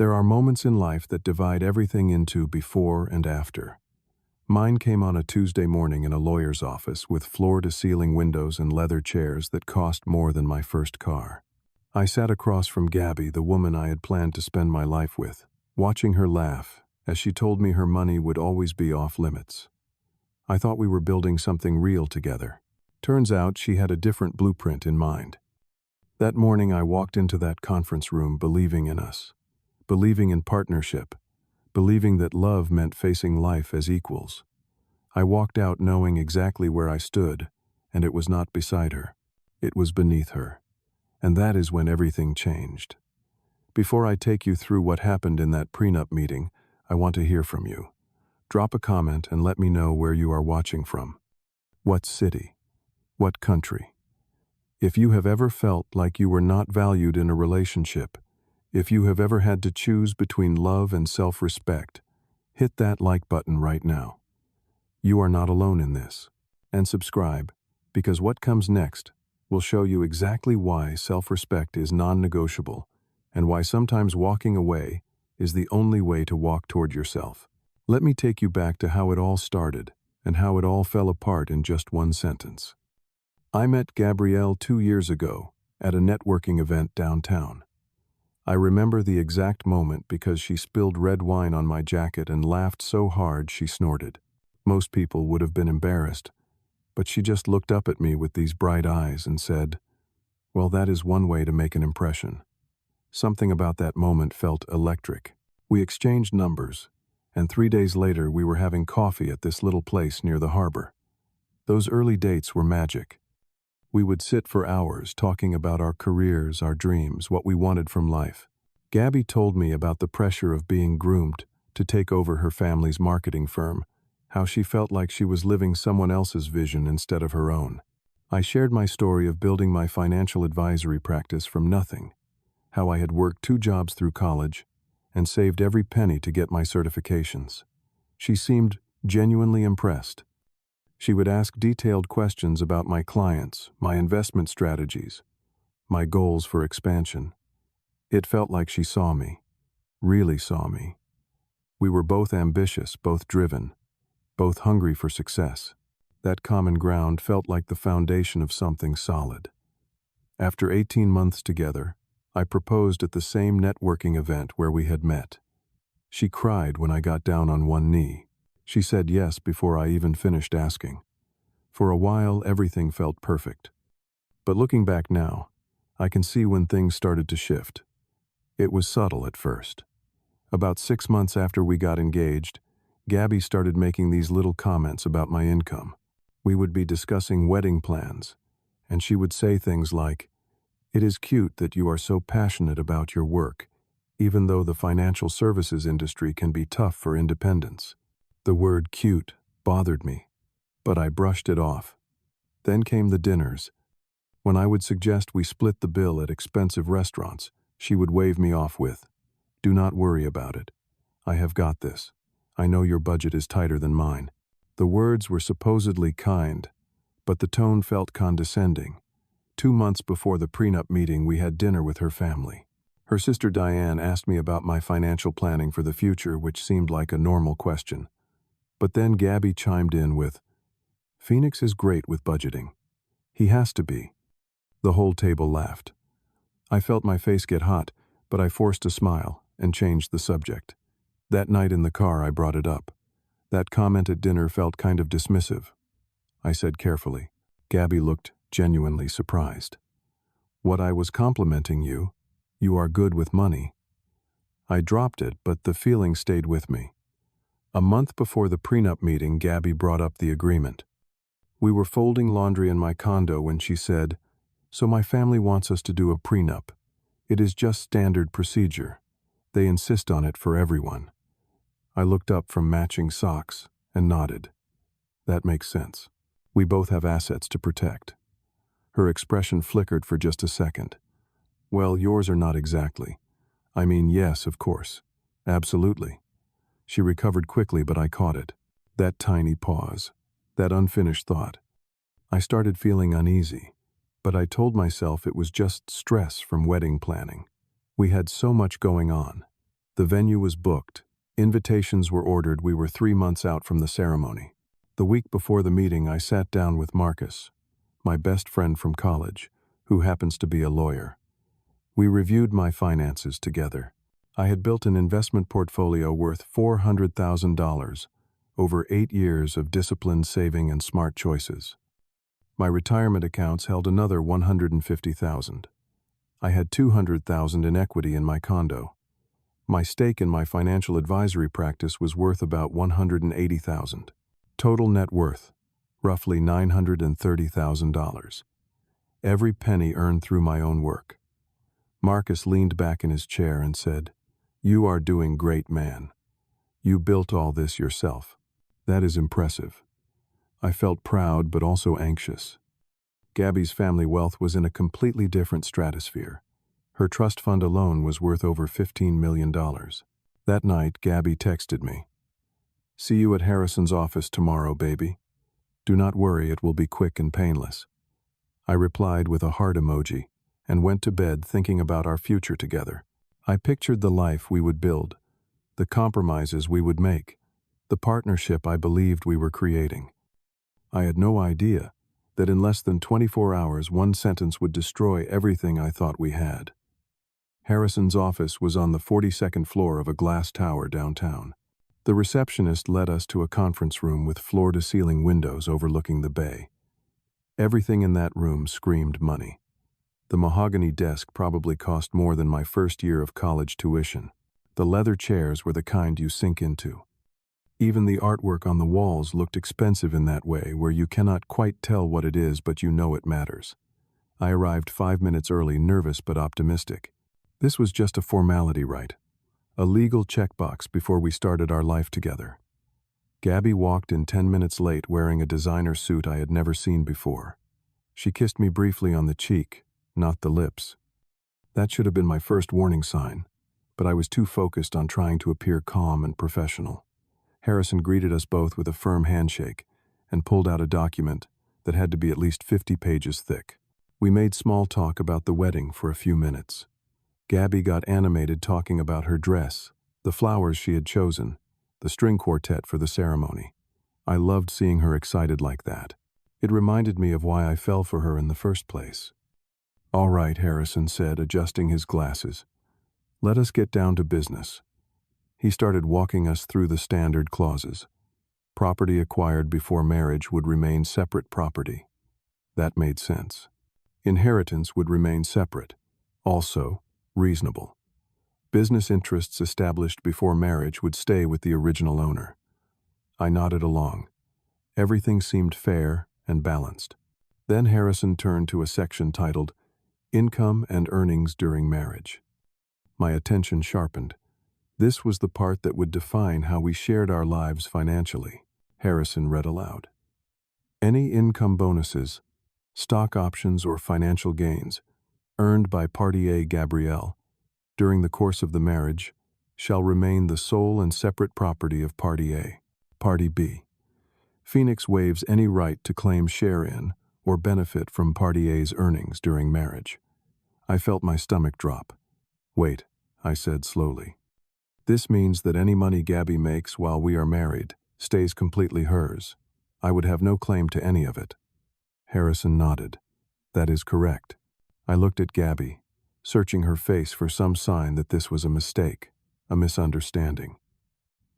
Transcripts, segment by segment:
There are moments in life that divide everything into before and after. Mine came on a Tuesday morning in a lawyer's office with floor-to-ceiling windows and leather chairs that cost more than my first car. I sat across from Gabby, the woman I had planned to spend my life with, watching her laugh as she told me her money would always be off limits. I thought we were building something real together. Turns out she had a different blueprint in mind. That morning I walked into that conference room believing in us, believing in partnership, believing that love meant facing life as equals. I walked out knowing exactly where I stood, and it was not beside her. It was beneath her. And that is when everything changed. Before I take you through what happened in that prenup meeting, I want to hear from you. Drop a comment and let me know where you are watching from. What city? What country? If you have ever felt like you were not valued in a relationship, if you have ever had to choose between love and self-respect, hit that like button right now. You are not alone in this. And subscribe, because what comes next will show you exactly why self-respect is non-negotiable and why sometimes walking away is the only way to walk toward yourself. Let me take you back to how it all started and how it all fell apart in just one sentence. I met Gabrielle 2 years ago at a networking event downtown. I remember the exact moment because she spilled red wine on my jacket and laughed so hard she snorted. Most people would have been embarrassed, but she just looked up at me with these bright eyes and said, "Well, that is one way to make an impression." Something about that moment felt electric. We exchanged numbers, and 3 days later we were having coffee at this little place near the harbor. Those early dates were magic. We would sit for hours talking about our careers, our dreams, what we wanted from life. Gabby told me about the pressure of being groomed to take over her family's marketing firm, how she felt like she was living someone else's vision instead of her own. I shared my story of building my financial advisory practice from nothing, how I had worked 2 jobs through college and saved every penny to get my certifications. She seemed genuinely impressed. She would ask detailed questions about my clients, my investment strategies, my goals for expansion. It felt like she saw me, really saw me. We were both ambitious, both driven, both hungry for success. That common ground felt like the foundation of something solid. After 18 months together, I proposed at the same networking event where we had met. She cried when I got down on one knee. She said yes before I even finished asking. For a while, everything felt perfect. But looking back now, I can see when things started to shift. It was subtle at first. About 6 months after we got engaged, Gabby started making these little comments about my income. We would be discussing wedding plans, and she would say things like, "It is cute that you are so passionate about your work, even though the financial services industry can be tough for independents." The word cute bothered me, but I brushed it off. Then came the dinners. When I would suggest we split the bill at expensive restaurants, she would wave me off with, "Do not worry about it. I have got this. I know your budget is tighter than mine." The words were supposedly kind, but the tone felt condescending. 2 months before the prenup meeting, we had dinner with her family. Her sister Diane asked me about my financial planning for the future, which seemed like a normal question. But then Gabby chimed in with, "Phoenix is great with budgeting. He has to be." The whole table laughed. I felt my face get hot, but I forced a smile and changed the subject. That night in the car, I brought it up. That comment at dinner felt kind of dismissive. I said carefully. Gabby looked genuinely surprised. "What I was complimenting you. You are good with money." I dropped it, but the feeling stayed with me. A month before the prenup meeting, Gabby brought up the agreement. We were folding laundry in my condo when she said, "So my family wants us to do a prenup. It is just standard procedure. They insist on it for everyone." I looked up from matching socks and nodded. That makes sense. We both have assets to protect. Her expression flickered for just a second. "Well, yours are not exactly. I mean, yes, of course. Absolutely." She recovered quickly, but I caught it. That tiny pause. That unfinished thought. I started feeling uneasy, but I told myself it was just stress from wedding planning. We had so much going on. The venue was booked. Invitations were ordered. We were 3 months out from the ceremony. The week before the meeting, I sat down with Marcus, my best friend from college, who happens to be a lawyer. We reviewed my finances together. I had built an investment portfolio worth $400,000 over 8 years of disciplined saving and smart choices. My retirement accounts held another $150,000. I had $200,000 in equity in my condo. My stake in my financial advisory practice was worth about $180,000. Total net worth, roughly $930,000. Every penny earned through my own work. Marcus leaned back in his chair and said, "You are doing great, man. You built all this yourself. That is impressive." I felt proud but also anxious. Gabby's family wealth was in a completely different stratosphere. Her trust fund alone was worth over $15 million. That night, Gabby texted me, "See you at Harrison's office tomorrow, baby. Do not worry, it will be quick and painless." I replied with a heart emoji and went to bed thinking about our future together. I pictured the life we would build, the compromises we would make, the partnership I believed we were creating. I had no idea that in less than 24 hours, one sentence would destroy everything I thought we had. Harrison's office was on the 42nd floor of a glass tower downtown. The receptionist led us to a conference room with floor-to-ceiling windows overlooking the bay. Everything in that room screamed money. The mahogany desk probably cost more than my first year of college tuition. The leather chairs were the kind you sink into. Even the artwork on the walls looked expensive in that way, where you cannot quite tell what it is, but you know it matters. I arrived 5 minutes early, nervous but optimistic. This was just a formality, right? A legal checkbox before we started our life together. Gabby walked in 10 minutes late, wearing a designer suit I had never seen before. She kissed me briefly on the cheek, not the lips. That should have been my first warning sign, but I was too focused on trying to appear calm and professional. Harrison greeted us both with a firm handshake and pulled out a document that had to be at least 50 pages thick. We made small talk about the wedding for a few minutes. Gabby got animated talking about her dress, the flowers she had chosen, the string quartet for the ceremony. I loved seeing her excited like that. It reminded me of why I fell for her in the first place. "All right," Harrison said, adjusting his glasses. "Let us get down to business." He started walking us through the standard clauses. Property acquired before marriage would remain separate property. That made sense. Inheritance would remain separate. Also, reasonable. Business interests established before marriage would stay with the original owner. I nodded along. Everything seemed fair and balanced. Then Harrison turned to a section titled, "Income and Earnings During Marriage." My attention sharpened. This was the part that would define how we shared our lives financially. Harrison read aloud. "Any income bonuses, stock options, or financial gains earned by Party A, Gabrielle, during the course of the marriage, shall remain the sole and separate property of Party A. Party B. Phoenix waives any right to claim share in or benefit from Party A's earnings during marriage." I felt my stomach drop. "Wait," I said slowly. "This means that any money Gabby makes while we are married stays completely hers. I would have no claim to any of it." Harrison nodded. "That is correct." I looked at Gabby, searching her face for some sign that this was a mistake, a misunderstanding.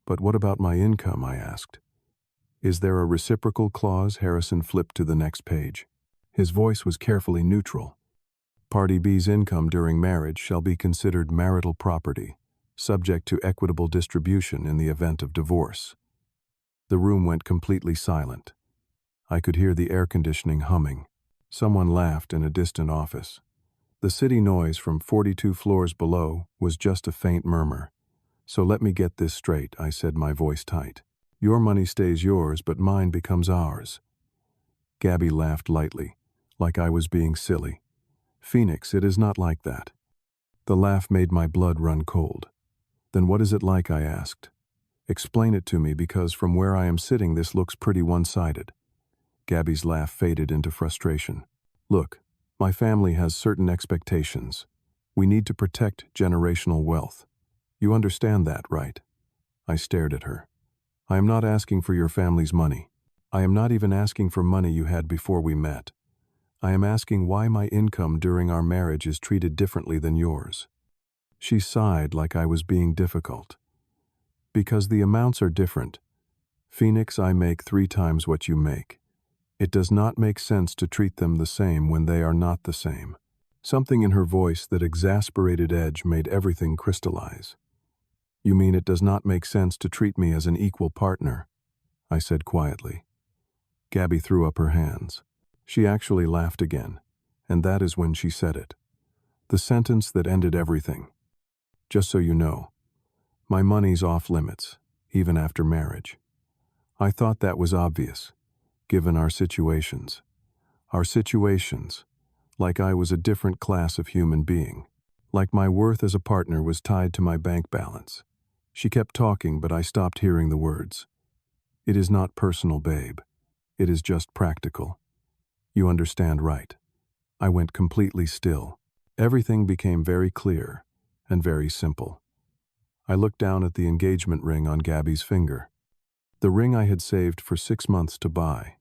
"But what about my income?" I asked. "Is there a reciprocal clause?" Harrison flipped to the next page. His voice was carefully neutral. "Party B's income during marriage shall be considered marital property, subject to equitable distribution in the event of divorce." The room went completely silent. I could hear the air conditioning humming. Someone laughed in a distant office. The city noise from 42 floors below was just a faint murmur. "So let me get this straight," I said, my voice tight. "Your money stays yours, but mine becomes ours." Gabby laughed lightly, like I was being silly. "Phoenix, it is not like that." The laugh made my blood run cold. "Then what is it like?" I asked. "Explain it to me, because from where I am sitting this looks pretty one-sided." Gabby's laugh faded into frustration. "Look, my family has certain expectations. We need to protect generational wealth. You understand that, right? I stared at her. I am not asking for your family's money. I am not even asking for money you had before we met. I am asking why my income during our marriage is treated differently than yours. She sighed like I was being difficult. Because the amounts are different. Phoenix, I make 3 times what you make. It does not make sense to treat them the same when they are not the same. Something in her voice that exasperated edge made everything crystallize. You mean it does not make sense to treat me as an equal partner? I said quietly. Gabby threw up her hands. She actually laughed again, and that is when she said it. The sentence that ended everything. Just so you know, my money's off limits, even after marriage. I thought that was obvious, given our situations. Our situations, like I was a different class of human being. Like my worth as a partner was tied to my bank balance. She kept talking, but I stopped hearing the words. It is not personal, babe. It is just practical. You understand, right? I went completely still. Everything became very clear and very simple. I looked down at the engagement ring on Gabby's finger. The ring I had saved for 6 months to buy.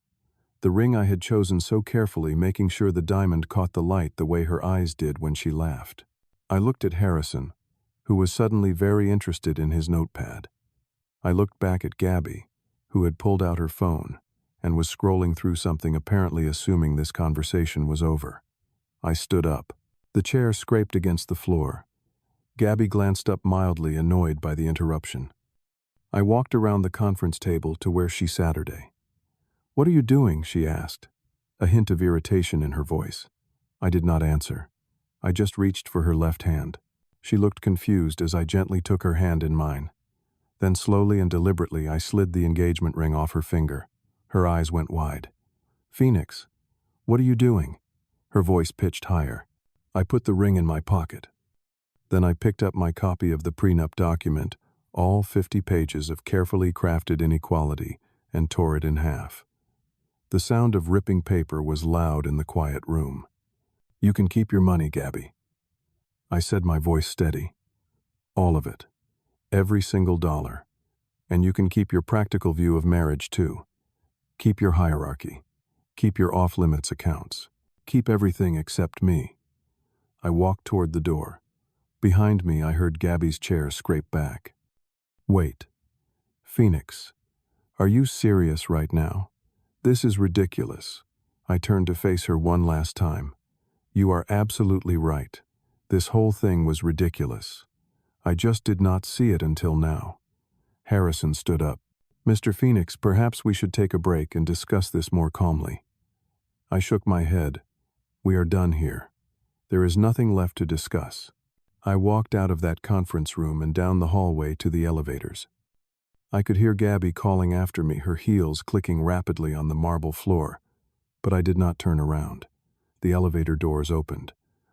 The ring I had chosen so carefully, making sure the diamond caught the light the way her eyes did when she laughed. I looked at Harrison, who was suddenly very interested in his notepad. I looked back at Gabby, who had pulled out her phone and was scrolling through something, apparently assuming this conversation was over. I stood up. The chair scraped against the floor. Gabby glanced up mildly, annoyed by the interruption. I walked around the conference table to where she sat. What are you doing? She asked, a hint of irritation in her voice. I did not answer. I just reached for her left hand. She looked confused as I gently took her hand in mine. Then slowly and deliberately I slid the engagement ring off her finger. Her eyes went wide. Phoenix, what are you doing? Her voice pitched higher. I put the ring in my pocket. Then I picked up my copy of the prenup document, all 50 pages of carefully crafted inequality, and tore it in half. The sound of ripping paper was loud in the quiet room. You can keep your money, Gabby. I said, my voice steady. All of it. Every single dollar. And you can keep your practical view of marriage, too. Keep your hierarchy. Keep your off-limits accounts. Keep everything except me. I walked toward the door. Behind me, I heard Gabby's chair scrape back. Wait. Phoenix, are you serious right now? This is ridiculous. I turned to face her one last time. You are absolutely right. This whole thing was ridiculous. I just did not see it until now. Harrison stood up. Mr. Phoenix, perhaps we should take a break and discuss this more calmly. I shook my head. We are done here. There is nothing left to discuss. I walked out of that conference room and down the hallway to the elevators. I could hear Gabby calling after me, her heels clicking rapidly on the marble floor, but I did not turn around. The elevator doors opened.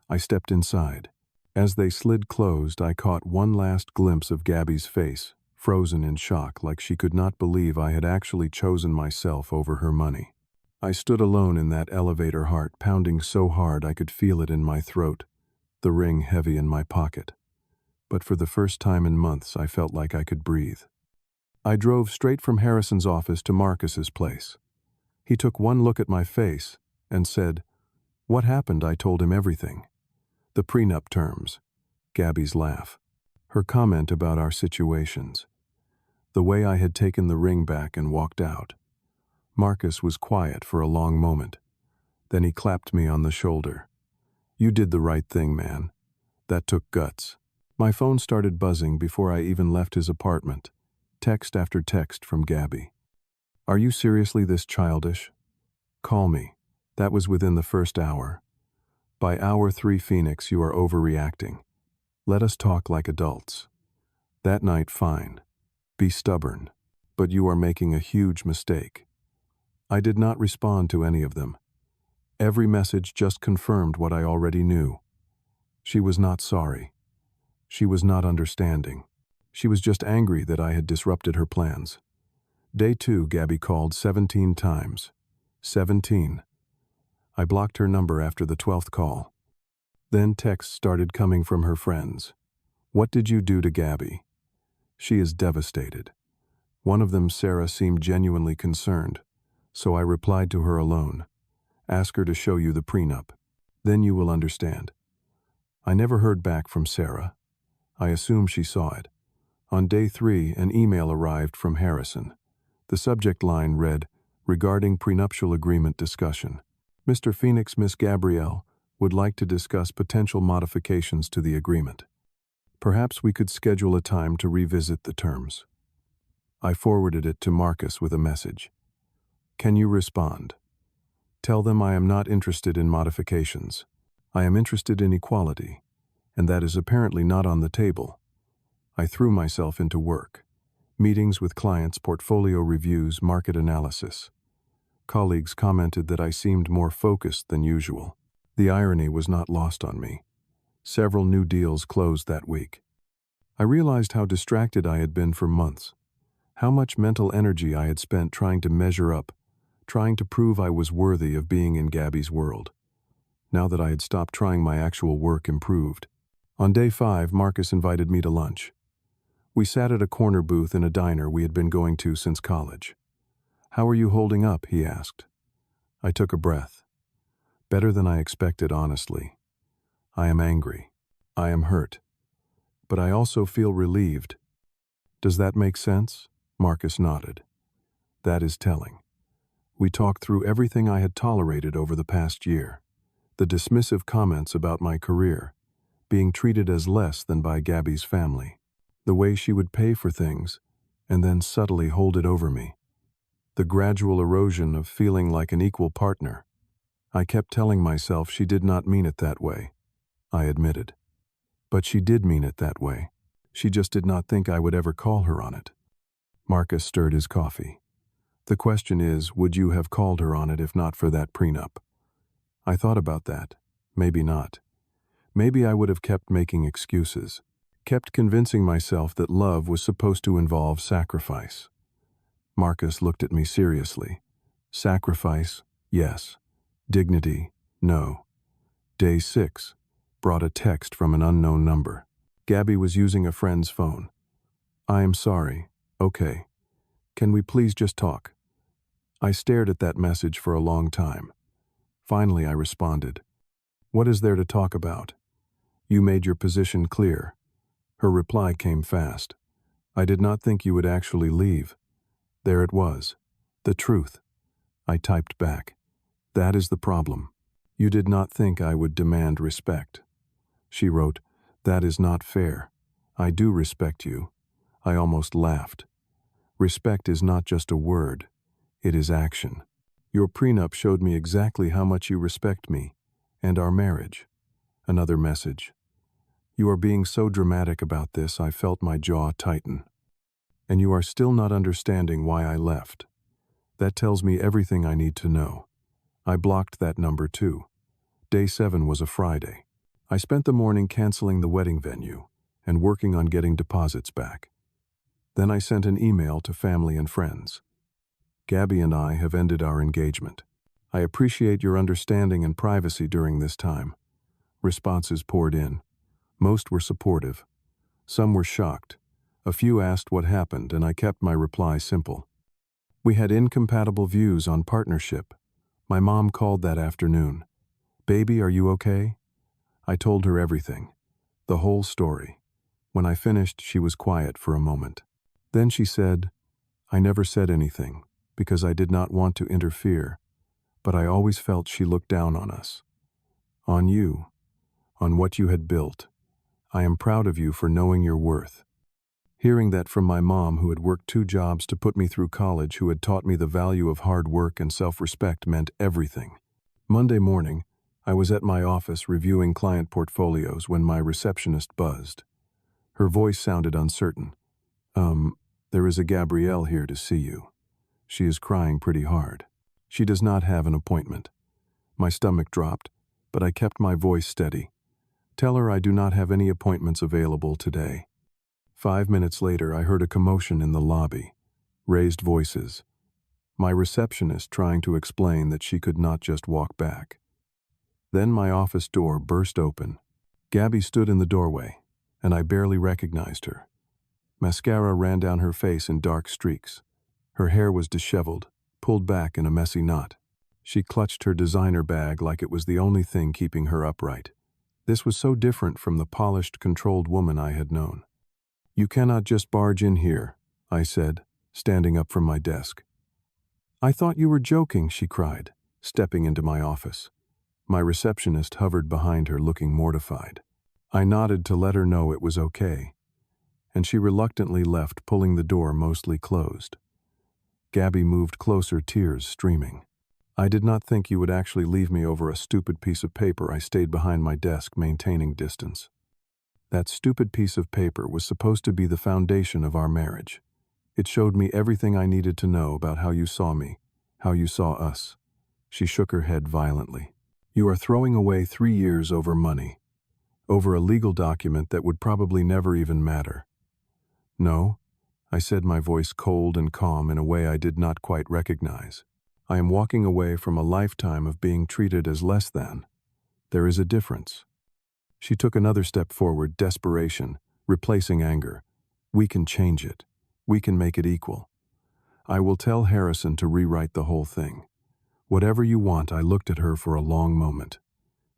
I stepped inside. As they slid closed, I caught one last glimpse of Gabby's face, frozen in shock, like she could not believe I had actually chosen myself over her money. I stood alone in that elevator, heart pounding so hard I could feel it in my throat, the ring heavy in my pocket. But for the first time in months, I felt like I could breathe. I drove straight from Harrison's office to Marcus's place. He took one look at my face and said, "What happened?" I told him everything. The prenup terms, Gabby's laugh, her comment about our situations, the way I had taken the ring back and walked out. Marcus was quiet for a long moment. Then he clapped me on the shoulder. You did the right thing, man. That took guts. My phone started buzzing before I even left his apartment. Text after text from Gabby. Are you seriously this childish? Call me. That was within the first hour. By hour 3, Phoenix, you are overreacting. Let us talk like adults. That night, fine. Be stubborn. But you are making a huge mistake. I did not respond to any of them. Every message just confirmed what I already knew. She was not sorry. She was not understanding. She was just angry that I had disrupted her plans. Day 2, Gabby called 17 times. 17. I blocked her number after the 12th call. Then texts started coming from her friends. What did you do to Gabby? She is devastated. One of them, Sarah, seemed genuinely concerned, so I replied to her alone. Ask her to show you the prenup. Then you will understand. I never heard back from Sarah. I assume she saw it. On day 3, an email arrived from Harrison. The subject line read, "Regarding prenuptial agreement discussion. Mr. Phoenix, Miss Gabrielle, would like to discuss potential modifications to the agreement. Perhaps we could schedule a time to revisit the terms." I forwarded it to Marcus with a message. Can you respond? Tell them I am not interested in modifications. I am interested in equality, and that is apparently not on the table. I threw myself into work. Meetings with clients, portfolio reviews, market analysis. Colleagues commented that I seemed more focused than usual. The irony was not lost on me. Several new deals closed that week. I realized how distracted I had been for months. How much mental energy I had spent trying to measure up, trying to prove I was worthy of being in Gabby's world. Now that I had stopped trying, my actual work improved. On day 5, Marcus invited me to lunch. We sat at a corner booth in a diner we had been going to since college. How are you holding up? He asked. I took a breath. Better than I expected, honestly. I am angry. I am hurt. But I also feel relieved. Does that make sense? Marcus nodded. That is telling. We talked through everything I had tolerated over the past year. The dismissive comments about my career, being treated as less than by Gabby's family, the way she would pay for things and then subtly hold it over me, the gradual erosion of feeling like an equal partner. I kept telling myself she did not mean it that way, I admitted. But she did mean it that way. She just did not think I would ever call her on it. Marcus stirred his coffee. The question is, would you have called her on it if not for that prenup? I thought about that. Maybe not. Maybe I would have kept making excuses, kept convincing myself that love was supposed to involve sacrifice. Marcus looked at me seriously. Sacrifice, yes. Dignity, no. Day 6 brought a text from an unknown number. Gabby was using a friend's phone. I am sorry. Okay. Can we please just talk? I stared at that message for a long time. Finally, I responded. What is there to talk about? You made your position clear. Her reply came fast. I did not think you would actually leave. There it was. The truth. I typed back. That is the problem. You did not think I would demand respect. She wrote, that is not fair. I do respect you. I almost laughed. Respect is not just a word. It is action. Your prenup showed me exactly how much you respect me and our marriage. Another message. You are being so dramatic about this, I felt my jaw tighten. And you are still not understanding why I left. That tells me everything I need to know. I blocked that number too. Day 7 was a Friday. I spent the morning canceling the wedding venue and working on getting deposits back. Then I sent an email to family and friends. Gabby and I have ended our engagement. I appreciate your understanding and privacy during this time. Responses poured in. Most were supportive. Some were shocked. A few asked what happened, and I kept my reply simple. We had incompatible views on partnership. My mom called that afternoon. Baby, are you okay? I told her everything. The whole story. When I finished, she was quiet for a moment. Then she said, I never said anything, because I did not want to interfere, but I always felt she looked down on us. On you. On what you had built. I am proud of you for knowing your worth. Hearing that from my mom, who had worked 2 jobs to put me through college, who had taught me the value of hard work and self-respect, meant everything. Monday morning, I was at my office reviewing client portfolios when my receptionist buzzed. Her voice sounded uncertain. There is a Gabrielle here to see you. She is crying pretty hard. She does not have an appointment. My stomach dropped, but I kept my voice steady. Tell her I do not have any appointments available today. 5 minutes later, I heard a commotion in the lobby. Raised voices. My receptionist trying to explain that she could not just walk back. Then my office door burst open. Gabby stood in the doorway. and I barely recognized her. Mascara ran down her face in dark streaks. Her hair was disheveled, pulled back in a messy knot. She clutched her designer bag like it was the only thing keeping her upright. This was so different from the polished, controlled woman I had known. "You cannot just barge in here," I said, standing up from my desk. "I thought you were joking," she cried, stepping into my office. My receptionist hovered behind her, looking mortified. I nodded to let her know it was okay, and she reluctantly left, pulling the door mostly closed. Gabby moved closer, tears streaming. "I did not think you would actually leave me over a stupid piece of paper." I stayed behind my desk, maintaining distance. That stupid piece of paper was supposed to be the foundation of our marriage. It showed me everything I needed to know about how you saw me, how you saw us. She shook her head violently. "You are throwing away 3 years over money, over a legal document that would probably never even matter." "No," I said, my voice cold and calm in a way I did not quite recognize. "I am walking away from a lifetime of being treated as less than. There is a difference." She took another step forward, desperation, replacing anger. "We can change it. We can make it equal. I will tell Harrison to rewrite the whole thing. Whatever you want." I looked at her for a long moment.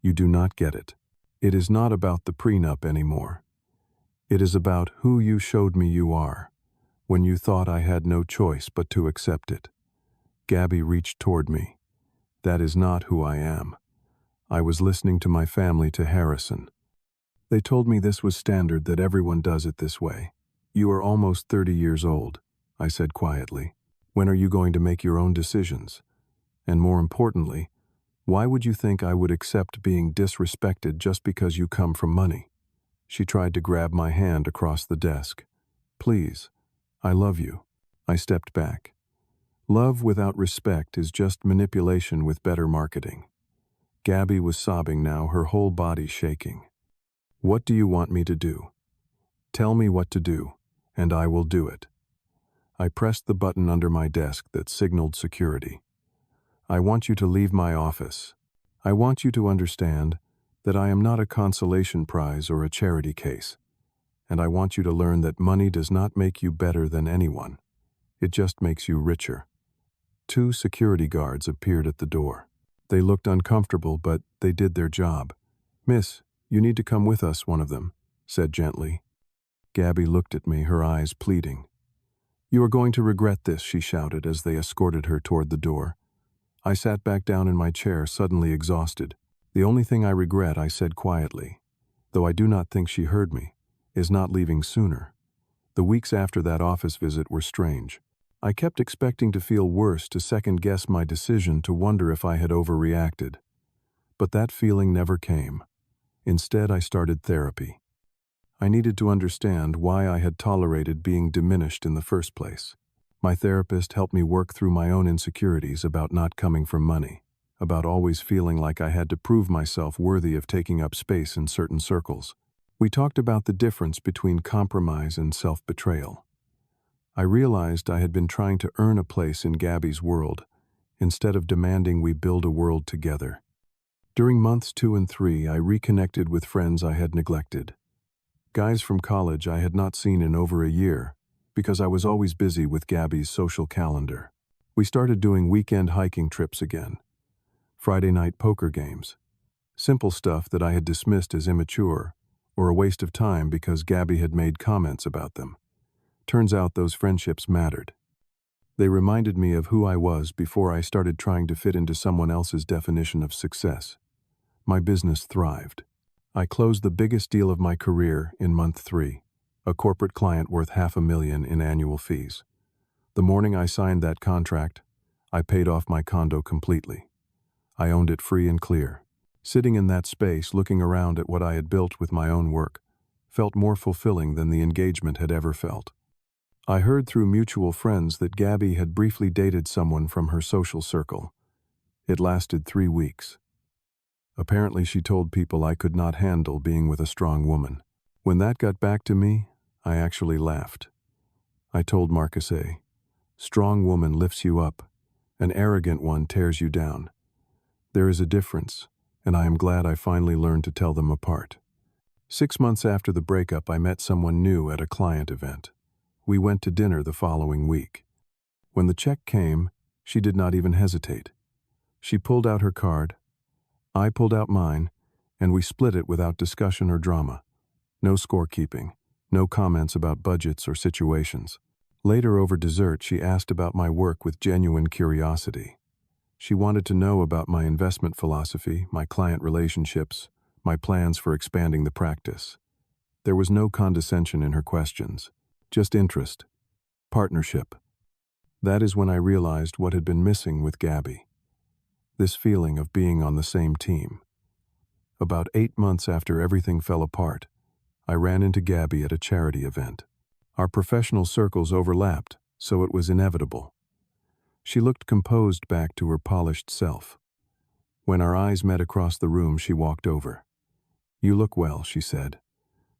"You do not get it. It is not about the prenup anymore. It is about who you showed me you are, when you thought I had no choice but to accept it." Gabby reached toward me. "That is not who I am. I was listening to my family, to Harrison. They told me this was standard, that everyone does it this way." "You are almost 30 years old," I said quietly. "When are you going to make your own decisions? And more importantly, why would you think I would accept being disrespected just because you come from money?" She tried to grab my hand across the desk. "Please, I love you." I stepped back. Love without respect is just manipulation with better marketing. Gabby was sobbing now, her whole body shaking. "What do you want me to do? Tell me what to do, and I will do it." I pressed the button under my desk that signaled security. "I want you to leave my office. I want you to understand that I am not a consolation prize or a charity case. And I want you to learn that money does not make you better than anyone. It just makes you richer." 2 security guards appeared at the door. They looked uncomfortable, but they did their job. "Miss, you need to come with us," one of them said gently. Gabby looked at me, her eyes pleading. "You are going to regret this," she shouted as they escorted her toward the door. I sat back down in my chair, suddenly exhausted. "The only thing I regret," I said quietly, though I do not think she heard me, "is not leaving sooner." The weeks after that office visit were strange. I kept expecting to feel worse, to second-guess my decision, to wonder if I had overreacted. But that feeling never came. Instead, I started therapy. I needed to understand why I had tolerated being diminished in the first place. My therapist helped me work through my own insecurities about not coming from money, about always feeling like I had to prove myself worthy of taking up space in certain circles. We talked about the difference between compromise and self-betrayal. I realized I had been trying to earn a place in Gabby's world, instead of demanding we build a world together. During months 2 and 3, I reconnected with friends I had neglected. Guys from college I had not seen in over a year, because I was always busy with Gabby's social calendar. We started doing weekend hiking trips again, Friday night poker games, simple stuff that I had dismissed as immature or a waste of time because Gabby had made comments about them. Turns out those friendships mattered. They reminded me of who I was before I started trying to fit into someone else's definition of success. My business thrived. I closed the biggest deal of my career in month 3, a corporate client worth $500,000 in annual fees. The morning I signed that contract, I paid off my condo completely. I owned it free and clear. Sitting in that space, looking around at what I had built with my own work, felt more fulfilling than the engagement had ever felt. I heard through mutual friends that Gabby had briefly dated someone from her social circle. It lasted 3 weeks. Apparently she told people I could not handle being with a strong woman. When that got back to me, I actually laughed. I told Marcusé, "Strong woman lifts you up, an arrogant one tears you down. There is a difference, and I am glad I finally learned to tell them apart." 6 months after the breakup, I met someone new at a client event. We went to dinner the following week. When the check came, she did not even hesitate. She pulled out her card, I pulled out mine, and we split it without discussion or drama. No scorekeeping, no comments about budgets or situations. Later, over dessert, she asked about my work with genuine curiosity. She wanted to know about my investment philosophy, my client relationships, my plans for expanding the practice. There was no condescension in her questions, just interest, partnership. That is when I realized what had been missing with Gabby. This feeling of being on the same team. About 8 months after everything fell apart, I ran into Gabby at a charity event. Our professional circles overlapped, so it was inevitable. She looked composed back to her polished self. When our eyes met across the room, she walked over. "You look well," she said.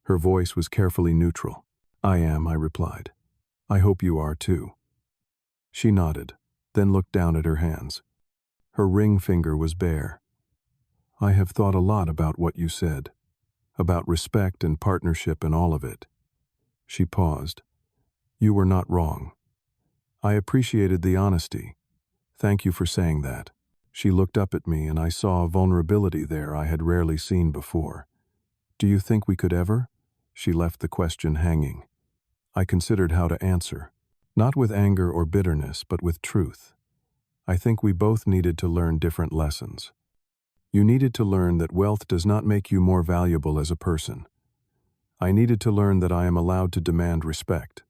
Her voice was carefully neutral. "I am," I replied. "I hope you are too." She nodded, then looked down at her hands. Her ring finger was bare. "I have thought a lot about what you said, about respect and partnership and all of it." She paused. "You were not wrong. I appreciated the honesty. Thank you for saying that." She looked up at me and I saw a vulnerability there I had rarely seen before. "Do you think we could ever?" She left the question hanging. I considered how to answer, not with anger or bitterness, but with truth. I think we both needed to learn different lessons. You needed to learn that wealth does not make you more valuable as a person. I needed to learn that I am allowed to demand respect.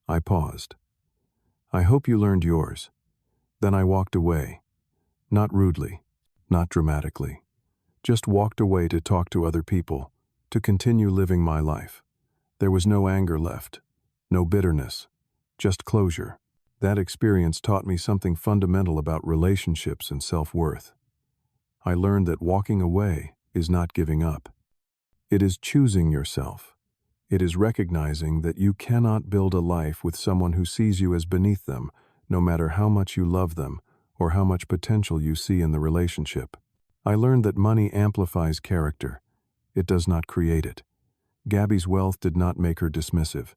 I paused. "I hope you learned yours." Then I walked away. Not rudely, not dramatically. Just walked away to talk to other people, to continue living my life. There was no anger left, no bitterness, just closure. That experience taught me something fundamental about relationships and self-worth. I learned that walking away is not giving up. It is choosing yourself. It is recognizing that you cannot build a life with someone who sees you as beneath them, no matter how much you love them or how much potential you see in the relationship. I learned that money amplifies character. It does not create it. Gabby's wealth did not make her dismissive.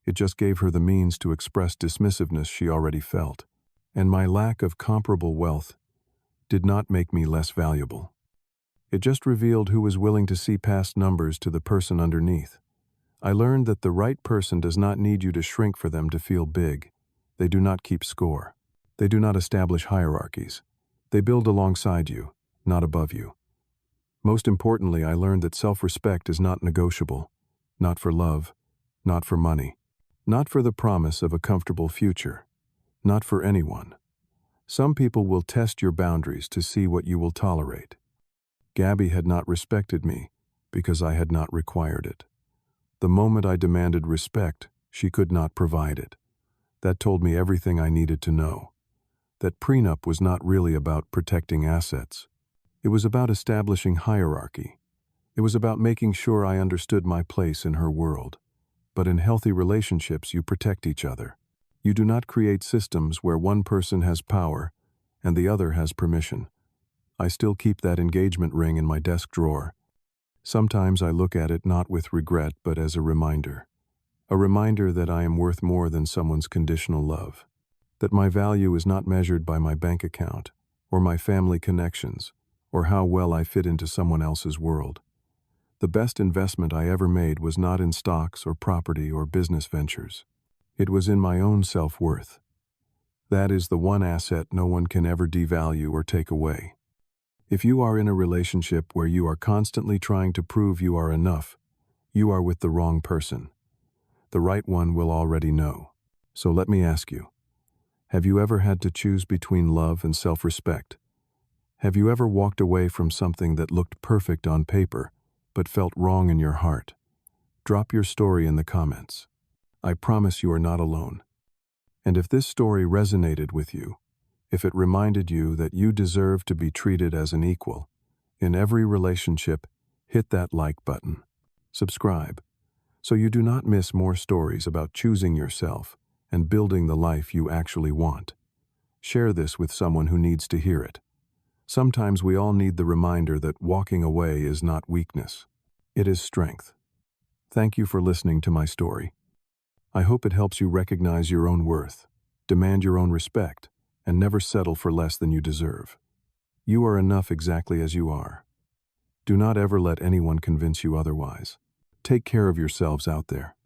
It just gave her the means to express dismissiveness she already felt. And my lack of comparable wealth did not make me less valuable. It just revealed who was willing to see past numbers to the person underneath. I learned that the right person does not need you to shrink for them to feel big. They do not keep score. They do not establish hierarchies. They build alongside you, not above you. Most importantly, I learned that self-respect is not negotiable, not for love, not for money, not for the promise of a comfortable future, not for anyone. Some people will test your boundaries to see what you will tolerate. Gabby had not respected me because I had not required it. The moment I demanded respect, she could not provide it. That told me everything I needed to know. That prenup was not really about protecting assets. It was about establishing hierarchy. It was about making sure I understood my place in her world. But in healthy relationships, you protect each other. You do not create systems where one person has power and the other has permission. I still keep that engagement ring in my desk drawer. Sometimes I look at it not with regret, but as a reminder. A reminder that I am worth more than someone's conditional love. That my value is not measured by my bank account, or my family connections, or how well I fit into someone else's world. The best investment I ever made was not in stocks or property or business ventures. It was in my own self-worth. That is the one asset no one can ever devalue or take away. If you are in a relationship where you are constantly trying to prove you are enough, you are with the wrong person. The right one will already know. So let me ask you, have you ever had to choose between love and self-respect? Have you ever walked away from something that looked perfect on paper, but felt wrong in your heart? Drop your story in the comments. I promise you are not alone. And if this story resonated with you, if it reminded you that you deserve to be treated as an equal, in every relationship, hit that like button. Subscribe, so you do not miss more stories about choosing yourself and building the life you actually want. Share this with someone who needs to hear it. Sometimes we all need the reminder that walking away is not weakness. It is strength. Thank you for listening to my story. I hope it helps you recognize your own worth, demand your own respect, and never settle for less than you deserve. You are enough exactly as you are. Do not ever let anyone convince you otherwise. Take care of yourselves out there.